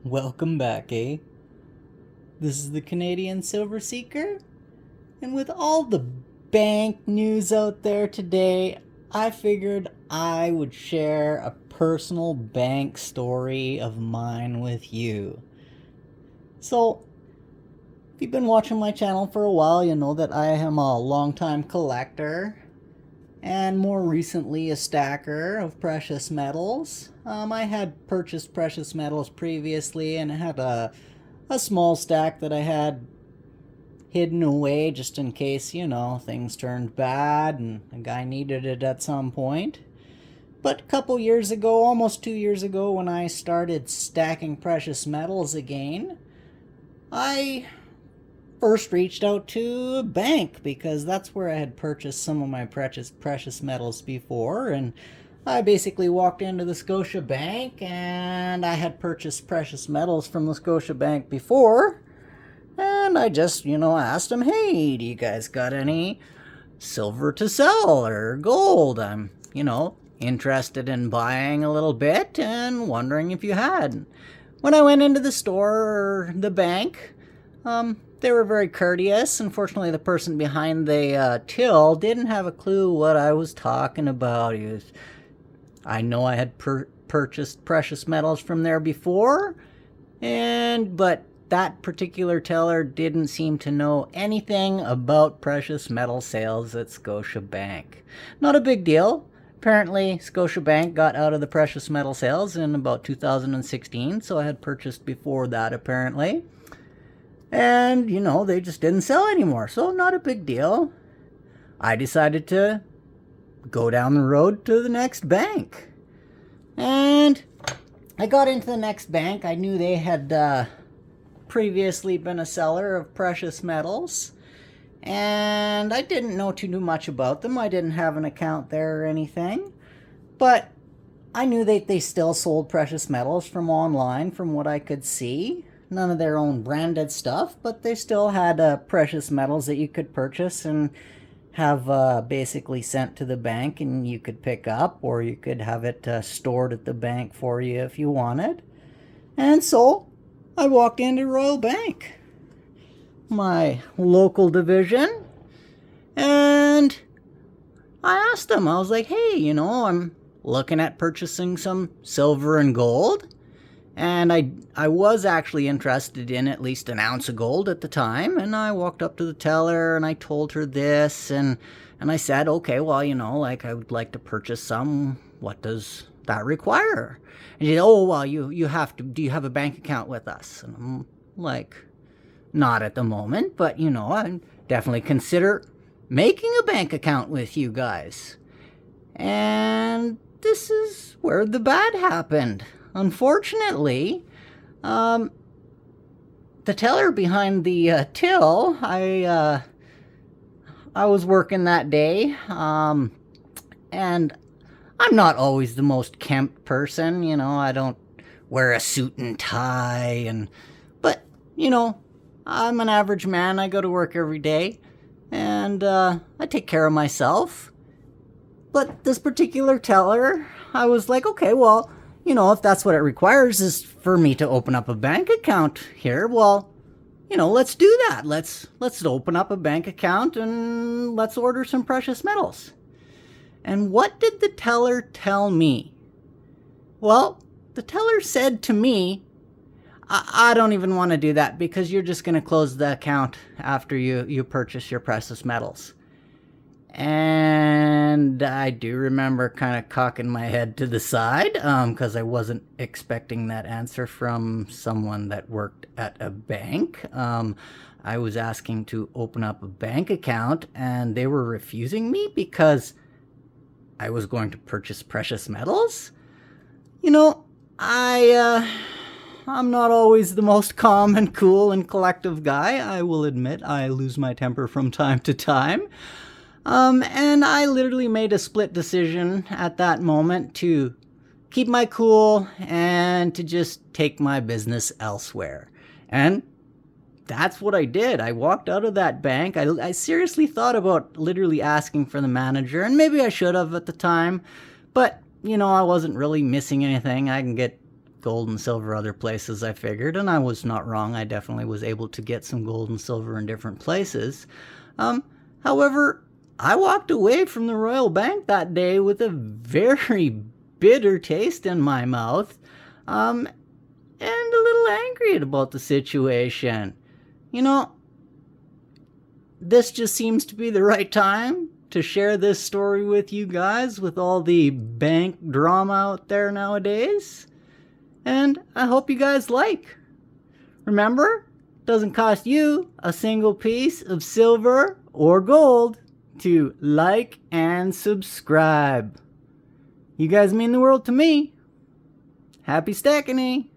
Welcome back, eh? This is the Canadian Silver Seeker, and with all the bank news out there today, I figured I would share a personal bank story of mine with you. So, if you've been watching my channel for a while, you know that I am a longtime collector and more recently a stacker of precious metals. I had purchased precious metals previously and had a small stack that I had hidden away just in case, things turned bad and a guy needed it at some point. But a couple years ago, almost 2 years ago, when I started stacking precious metals again, I first reached out to a bank because that's where I had purchased some of my precious metals before, and I basically walked into the Scotia Bank and I had purchased precious metals from the Scotia Bank before, and I just, asked them, "Hey, do you guys got any silver to sell or gold? I'm, interested in buying a little bit and wondering if you had." When I went into the store or the bank, they were very courteous. Unfortunately, the person behind the till didn't have a clue what I was talking about. I know I had purchased precious metals from there before, but that particular teller didn't seem to know anything about precious metal sales at Scotia Bank. Not a big deal. Apparently, Scotia Bank got out of the precious metal sales in about 2016, so I had purchased before that apparently. And, they just didn't sell anymore, so not a big deal. I decided to go down the road to the next bank. And I got into the next bank. I knew they had previously been a seller of precious metals. And I didn't know too much about them. I didn't have an account there or anything. But I knew that they still sold precious metals from online, from what I could see. None of their own branded stuff, but they still had precious metals that you could purchase and have basically sent to the bank and you could pick up, or you could have it stored at the bank for you if you wanted. And so I walked into Royal Bank, my local division, and I asked them, I was like, "Hey, I'm looking at purchasing some silver and gold. And I was actually interested in at least an ounce of gold at the time." And I walked up to the teller and I told her this. And I said, "Okay, well, I would like to purchase some. What does that require?" And she said, "Oh, well, you have to, do you have a bank account with us?" And I'm like, "Not at the moment, but, I definitely consider making a bank account with you guys." And this is where the bad happened. Unfortunately, the teller behind the till, I was working that day, and I'm not always the most kempt person. I don't wear a suit and tie, but I'm an average man. I go to work every day, and I take care of myself. But this particular teller, I was like, "Okay, well, if that's what it requires is for me to open up a bank account here, well, let's do that. Let's open up a bank account and let's order some precious metals." And what did the teller tell me? Well, the teller said to me, I don't even want to do that because you're just going to close the account after you purchase your precious metals." And I do remember kind of cocking my head to the side because I wasn't expecting that answer from someone that worked at a bank. I was asking to open up a bank account and they were refusing me because I was going to purchase precious metals. I'm not always the most calm and cool and collective guy. I will admit I lose my temper from time to time. And I literally made a split decision at that moment to keep my cool and to just take my business elsewhere. And that's what I did. I walked out of that bank. I seriously thought about literally asking for the manager, and maybe I should have at the time, but, I wasn't really missing anything. I can get gold and silver other places, I figured, and I was not wrong. I definitely was able to get some gold and silver in different places. However, I walked away from the Royal Bank that day with a very bitter taste in my mouth, and a little angry about the situation. You know, this just seems to be the right time to share this story with you guys, with all the bank drama out there nowadays. And I hope you guys like. Remember, it doesn't cost you a single piece of silver or gold to like and subscribe. You guys mean the world to me. Happy stacking!